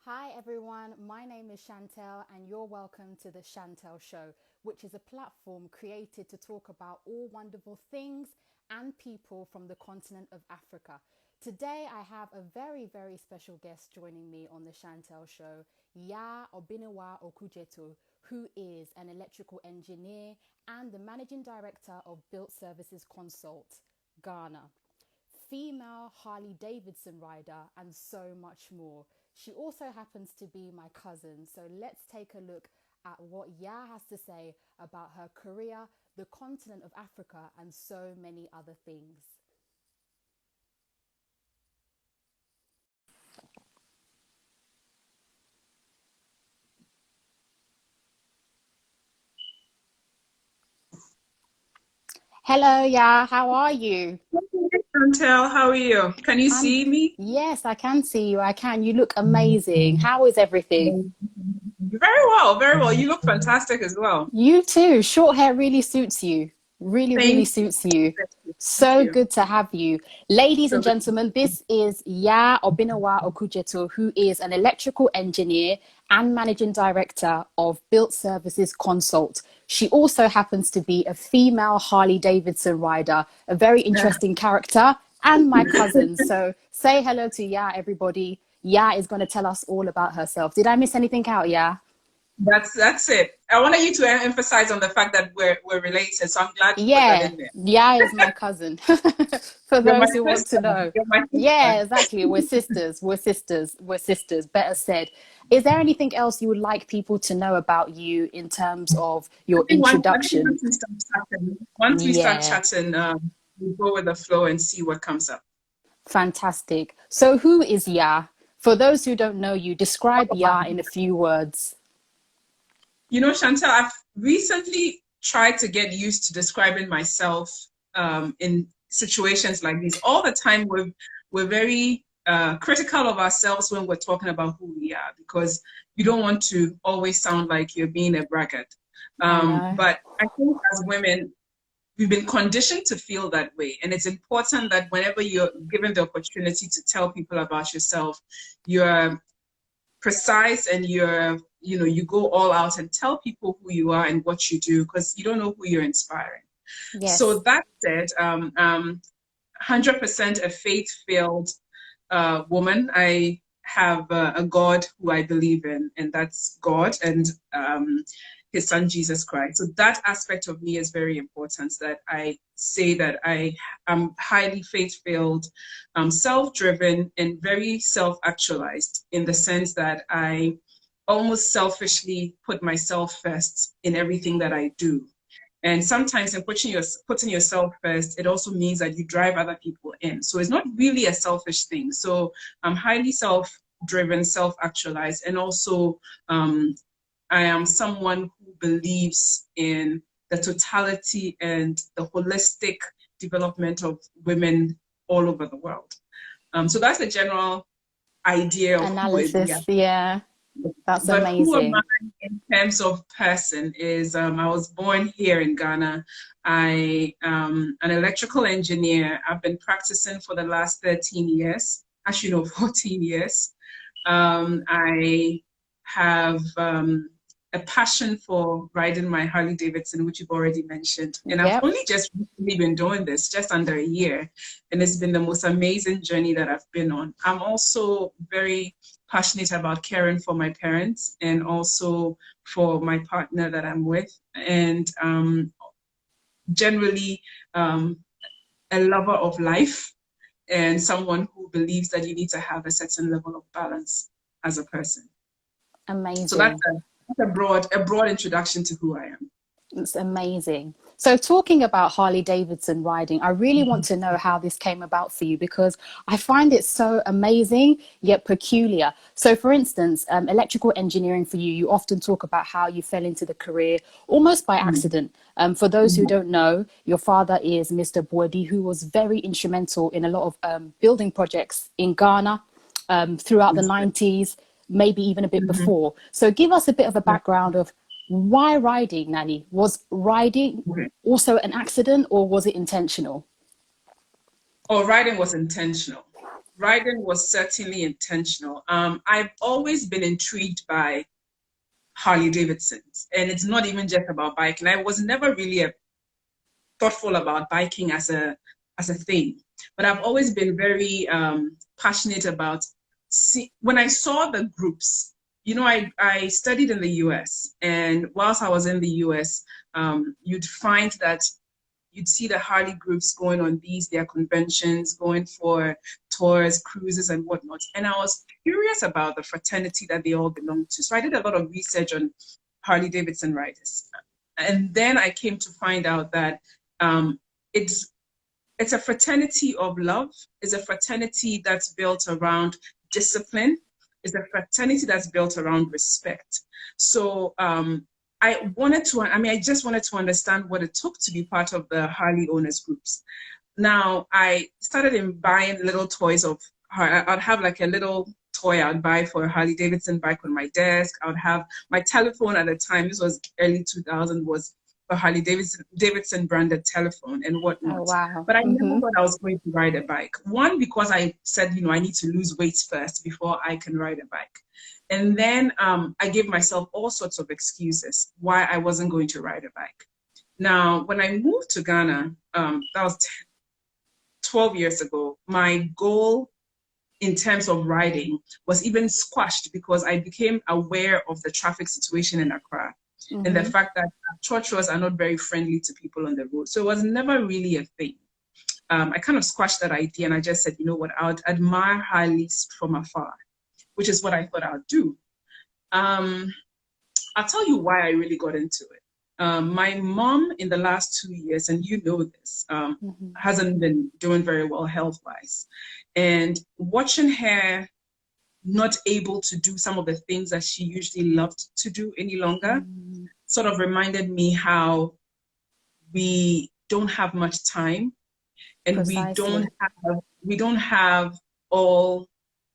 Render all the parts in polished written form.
Hi everyone, my name is Chantelle and you're welcome to the Chantelle Show, which is a platform created to talk about all wonderful things and people from the continent of Africa. Today I have a very special guest joining me on the Chantelle Show, Obenewaa Okudzeto, who is an electrical engineer and the managing director of Built Services Consult, Ghana, female Harley Davidson rider, and so much more. She also happens to be my cousin. So let's take a look at what has to say about her career, the continent of Africa, and so many other things. Hello, how are you? Chantelle, how are you? Can you I'm see me? Yes, I can see you. I can. You look amazing. How is everything? Very well, very well. You look fantastic as well. You too. Short hair really suits you. Really Thank you. suits you. Thank So you. good to have you. Ladies So and good. gentlemen, this is Obenewaa Okudzeto, who is an electrical engineer and managing director of Built Services Consult. She also happens to be a female Harley Davidson rider, a very interesting character, and my cousin. So say hello to everybody. Is going to tell us all about herself. Did I miss anything out, That's it. I wanted you to emphasize on the fact that we're related, so I'm glad you put that in there. Is my cousin. For You're my those who want to sister. know. You're my Yeah, sister. exactly. We're sisters. Better said. Is there anything else you would like people to know about you in terms of your I think introduction? once we start Yeah, chatting, we go with the flow and see what comes up. fantastic. So who is For those who don't know you, describe in a few words. You know, Chantal, I've recently tried to get used to describing myself in situations like these. All the time, we're very critical of ourselves when we're talking about who we are because you don't want to always sound like you're being a braggart. I know. But I think as women, we've been conditioned to feel that way. And it's important that whenever you're given the opportunity to tell people about yourself, you're precise and you go all out and tell people who you are and what you do because you don't know who you're inspiring. So Yes. that said, 100% a faith-filled woman. I have a God who I believe in, and that's God and his son Jesus Christ. So that aspect of me is very important, that I say that I am highly faith-filled, self-driven, and very self-actualized in the sense that I almost selfishly put myself first in everything that I do. And sometimes in putting yourself first, it also means that you drive other people in. So it's not really a selfish thing. So I'm highly self-driven, self-actualized, and also I am someone who believes in the totality and the holistic development of women all over the world. So that's the general idea of who is Analysis. Yeah, that's but who am I amazing. in terms of person is I was born here in Ghana. I am an electrical engineer. I've been practicing for the last 13 years, actually no, 14 years. I have a passion for riding my Harley Davidson, which you've already mentioned. And I've Yep. only just recently been doing this, just under a year. And it's been the most amazing journey that I've been on. I'm also very passionate about caring for my parents and also for my partner that I'm with. And generally, a lover of life and someone who believes that you need to have a certain level of balance as a person. So Amazing. that's a broad introduction to who I am. It's amazing. So, talking about Harley Davidson riding, I really want to know how this came about for you because I find it so amazing yet peculiar. So, for instance, electrical engineering for you, you often talk about how you fell into the career almost by accident. For those who don't know, your father is Mr. Boadi, who was very instrumental in a lot of building projects in Ghana throughout the 90s, maybe even a bit before. So, give us a bit of a background of why riding, Nanny? Was riding Okay. also an accident or was it intentional? Oh, writing was intentional. riding was certainly intentional. I've always been intrigued by Harley Davidsons, and it's not even just about biking. I was never really thoughtful about biking as a thing, but I've always been very passionate about. When I saw the groups, you know, I studied in the US, and whilst I was in the US, you'd find that you'd see the Harley groups going on their conventions, going for tours, cruises, and whatnot. And I was curious about the fraternity that they all belonged to. So I did a lot of research on Harley Davidson riders. And then I came to find out that it's a fraternity of love. It's a fraternity that's built around discipline. It's a fraternity that's built around respect. So I just wanted to understand what it took to be part of the Harley owners groups. Now, I started in buying little toys of her. I'd have like a little toy I'd buy for a Harley Davidson bike on my desk. I would have my telephone at the time, this was early 2000, was a Harley Davidson branded telephone and whatnot. Oh, wow. But I never thought I was going to ride a bike. One, because I said, you know, I need to lose weight first before I can ride a bike. And then I gave myself all sorts of excuses why I wasn't going to ride a bike. Now, when I moved to Ghana, that was 12 years ago, my goal in terms of riding was even squashed because I became aware of the traffic situation in Accra and the fact that churches are not very friendly to people on the road. So it was never really a thing. I kind of squashed that idea and I just said, you know what, I would admire Harleys from afar, which is what I thought I would do. I'll tell you why I really got into it. My mom in the last 2 years, and you know this, hasn't been doing very well health-wise. And watching her not able to do some of the things that she usually loved to do any longer sort of reminded me how we don't have much time and we don't have all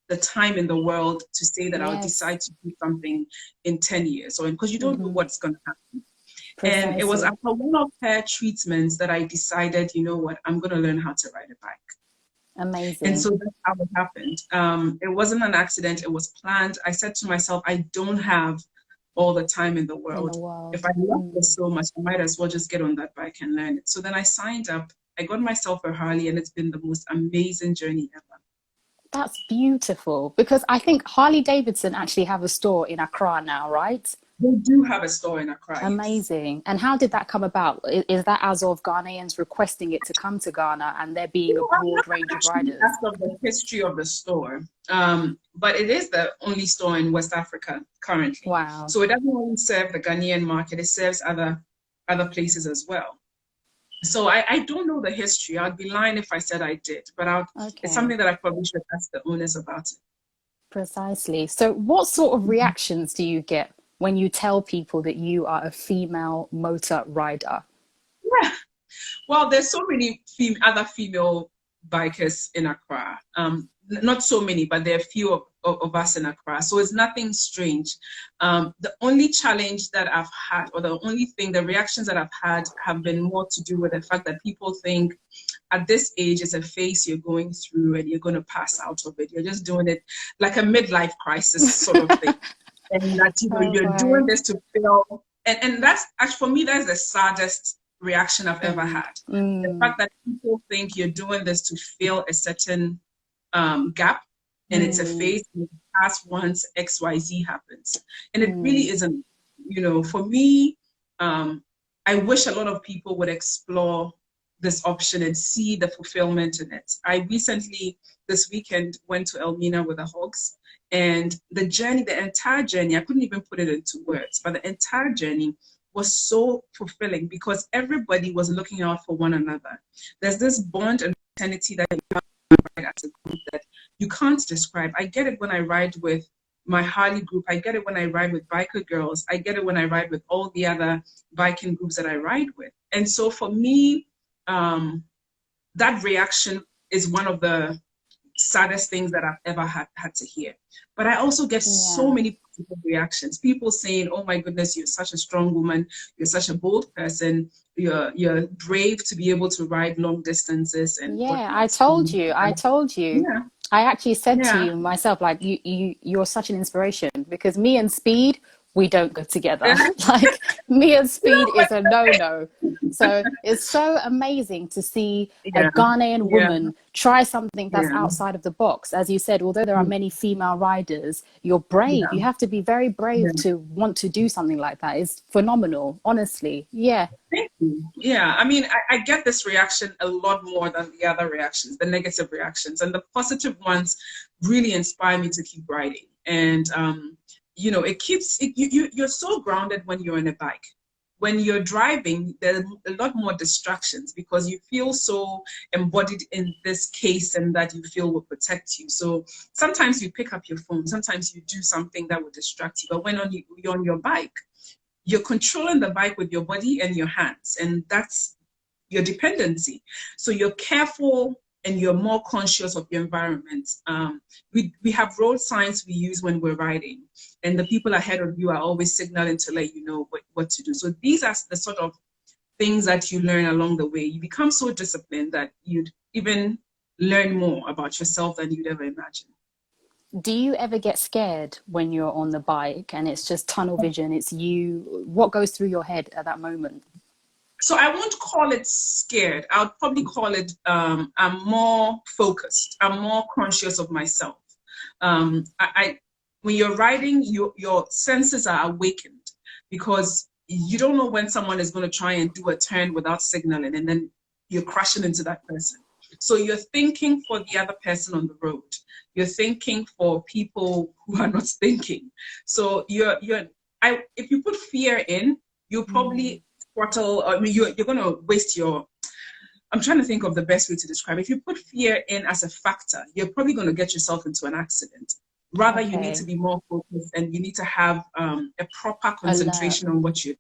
the time in the world to say that I'll decide to do something in 10 years or because you don't know what's going to happen. Precisely. And it was after one of her treatments that I decided, you know what, I'm going to learn how to ride a bike. Amazing. And so that's how it happened. It wasn't an accident. It was planned. I said to myself, I don't have all the time in the world. If I love this so much, I might as well just get on that bike and learn it. So then I signed up. I got myself a Harley and it's been the most amazing journey ever. That's beautiful because I think Harley Davidson actually have a store in Accra now, right? They do have a store in Accra. Amazing. Yes. And how did that come about? Is that as of Ghanaians requesting it to come to Ghana and there being a broad range of riders? That's of the history of the store. But it is the only store in West Africa currently. Wow. So it doesn't only serve the Ghanaian market, it serves other places as well. So I don't know the history. I'd be lying if I said I did, but it's something that I probably should ask the owners about it. Precisely. So what sort of reactions do you get when you tell people that you are a female motor rider? Yeah. Well, there's so many other female bikers in Accra. Not so many, but there are a few of us in Accra. So it's nothing strange. The only challenge that I've had, or the reactions that I've had have been more to do with the fact that people think at this age it's a phase you're going through and you're going to pass out of it. You're just doing it like a midlife crisis sort of thing. And that you're doing this to feel, and that's actually for me, that's the saddest reaction I've ever had. The fact that people think you're doing this to fill a certain gap, and it's a phase you pass once XYZ happens, and it really isn't. You know, for me, I wish a lot of people would explore this option and see the fulfillment in it. I recently, this weekend, went to Elmina with the Hogs. And the entire journey, I couldn't even put it into words, but the entire journey was so fulfilling because everybody was looking out for one another. There's this bond and fraternity that you have as a group that you can't describe. I get it when I ride with my Harley group. I get it when I ride with biker girls. I get it when I ride with all the other biking groups that I ride with. And so for me, that reaction is one of the saddest things that I've ever had to hear. But I also get so many positive reactions. People saying, "Oh my goodness, you're such a strong woman. You're such a bold person. You're brave to be able to ride long distances." And I told you. I actually said to Yeah. you myself, like you're such an inspiration, because me and speed, we don't go together. Like me and speed is a no-no. So it's so amazing to see a Yeah. Ghanaian Yeah. woman try something that's Yeah. outside of the box. As you said, although there are many female riders, you're brave. Yeah. You have to be very brave Yeah. to want to do something like that. It's phenomenal, honestly. Yeah. Thank you. Yeah, I mean, I get this reaction a lot more than the other reactions, the negative reactions, and the positive ones really inspire me to keep writing. And it keeps you're so grounded when you're on a bike. When you're driving, there's a lot more distractions because you feel so embodied in this case and that you feel will protect you. So sometimes you pick up your phone, sometimes you do something that will distract you. But when you're on your bike, you're controlling the bike with your body and your hands, and that's your dependency. So you're careful and you're more conscious of your environment. We have road signs we use when we're riding, and the people ahead of you are always signaling to let you know what to do. So these are the sort of things that you learn along the way. You become so disciplined that you'd even learn more about yourself than you'd ever imagine. Do you ever get scared when you're on the bike and it's just tunnel vision? It's you. What goes through your head at that moment? So I won't call it scared. I'll probably call it I'm more focused. I'm more conscious of myself. I when you're riding, your senses are awakened because you don't know when someone is going to try and do a turn without signaling, and then you're crashing into that person. So you're thinking for the other person on the road. You're thinking for people who are not thinking. So if you put fear in, you'll probably throttle. I mean, you're going to waste your. I'm trying to think of the best way to describe it. If you put fear in as a factor, you're probably going to get yourself into an accident. Rather, you need to Okay. be more focused and you need to have a proper Alert. concentration on what you.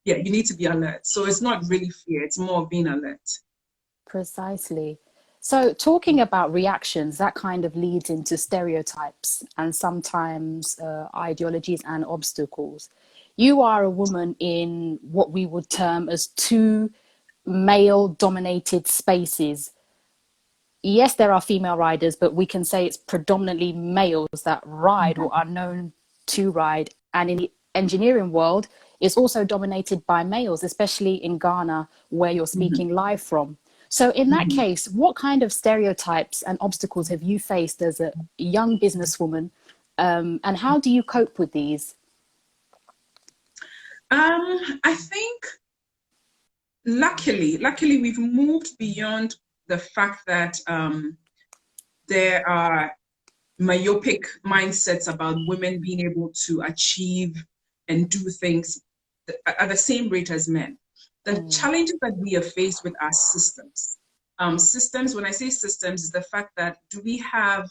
Yeah, you need to be alert. So it's not really fear; it's more of being alert. Precisely. So, talking about reactions, that kind of leads into stereotypes and sometimes ideologies and obstacles. You are a woman in what we would term as two male dominated spaces. Yes, there are female riders, but we can say it's predominantly males that ride or are known to ride. And in the engineering world, it's also dominated by males, especially in Ghana, where you're Mm-hmm. speaking live from. So, in that Mm-hmm. case, what kind of stereotypes and obstacles have you faced as a young businesswoman? And how do you cope with these? I think luckily, we've moved beyond the fact that there are myopic mindsets about women being able to achieve and do things at the same rate as men. The Mm, challenges that we are faced with are systems. Systems, when I say systems, is the fact that do we have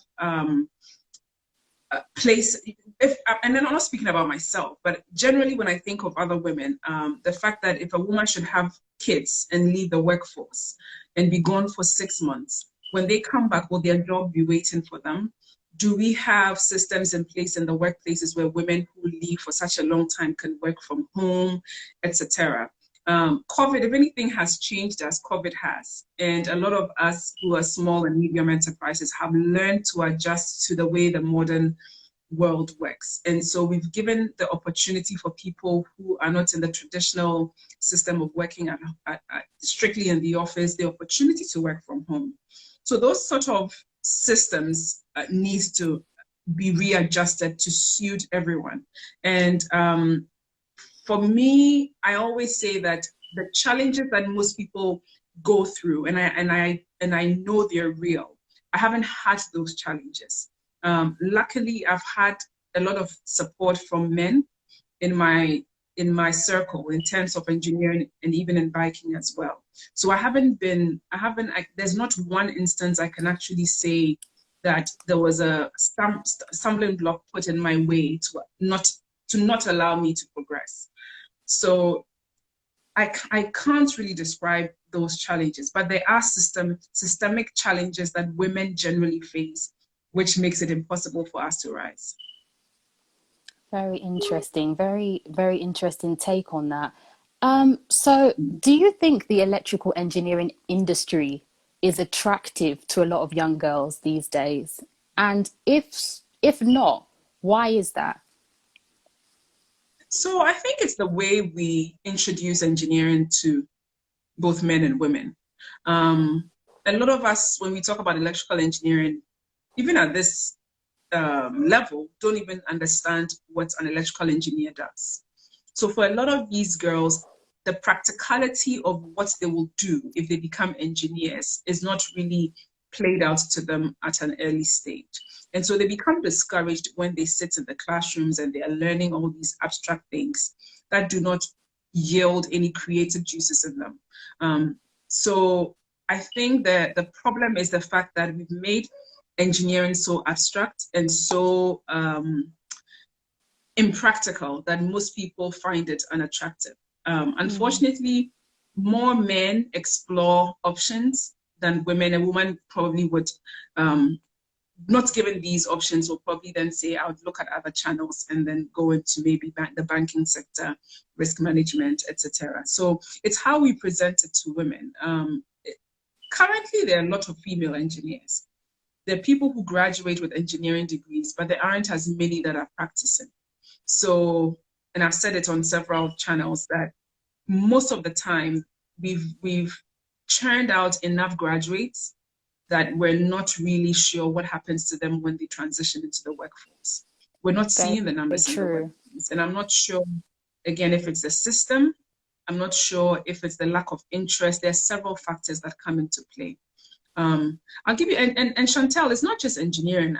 place and then I'm not speaking about myself, but generally when I think of other women, the fact that if a woman should have kids and leave the workforce and be gone for 6 months, when they come back, will their job be waiting for them? Do we have systems in place in the workplaces where women who leave for such a long time can work from home, etc.? COVID, if anything, has changed as COVID has. And a lot of us who are small and medium enterprises have learned to adjust to the way the modern world works. And so we've given the opportunity for people who are not in the traditional system of working strictly in the office, the opportunity to work from home. So those sort of systems needs to be readjusted to suit everyone. And for me, I always say that the challenges that most people go through, and I know they're real. I haven't had those challenges. Luckily, I've had a lot of support from men in my circle in terms of engineering and even in biking as well. So there's not one instance I can actually say that there was a stumbling block put in my way to not allow me to progress. So I can't really describe those challenges, but there are systemic challenges that women generally face, which makes it impossible for us to rise. very interesting. Very, very interesting take on that. So, do you think the electrical engineering industry is attractive to a lot of young girls these days? And if not, why is that? So I think it's the way we introduce engineering to both men and women. A lot of us, when we talk about electrical engineering, even at this level, don't even understand what an electrical engineer does. So for a lot of these girls, the practicality of what they will do if they become engineers is not really played out to them at an early stage. And so they become discouraged when they sit in the classrooms and they are learning all these abstract things that do not yield any creative juices in them. So I think that the problem is the fact that we've made engineering so abstract and so impractical that most people find it unattractive. Unfortunately, more men explore options than women. A woman probably would, not given these options, will probably then say, I would look at other channels and then go into maybe the banking sector, risk management, etc. So it's how we present it to women. Currently, there are a lot of female engineers. There are people who graduate with engineering degrees, but there aren't as many that are practicing. So, and I've said it on several channels that most of the time we've churned out enough graduates that we're not really sure what happens to them when they transition into the workforce. We're not seeing the numbers in the workforce. And I'm not sure, again, if it's the system. I'm not sure if it's the lack of interest. There are several factors that come into play. I'll give you, and Chantelle, it's not just engineering.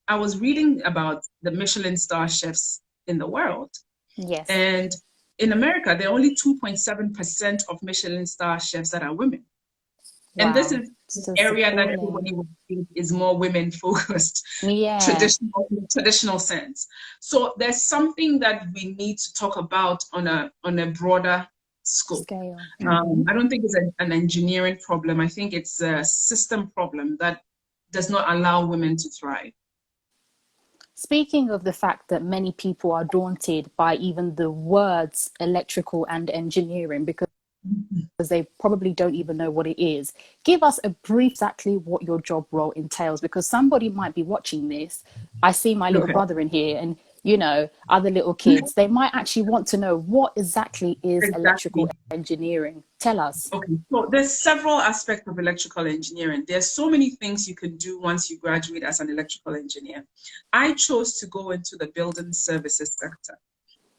I was reading about the Michelin star chefs in the world. Yes. And in America, there are only 2.7% of Michelin star chefs that are women. Wow. And this is an area that everybody would think is more women focused, traditional sense. So there's something that we need to talk about on a broader scale. I don't think it's an engineering problem. I think it's a system problem that does not allow women to thrive. Speaking of the fact that many people are daunted by even the words electrical and engineering because they probably don't even know what it is, give us a brief exactly what your job role entails, because somebody might be watching this. I see my little brother in here and, you know, other little kids. They might actually want to know what exactly is electrical engineering. Tell us. Okay, so there's several aspects of electrical engineering. There's so many things you can do once you graduate as an electrical engineer. I chose to go into the building services sector.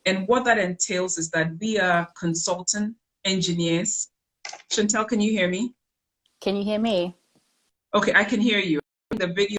And what that entails is that we are consultant engineers. Chantelle, can you hear me? Can you hear me? Okay, I can hear you. The video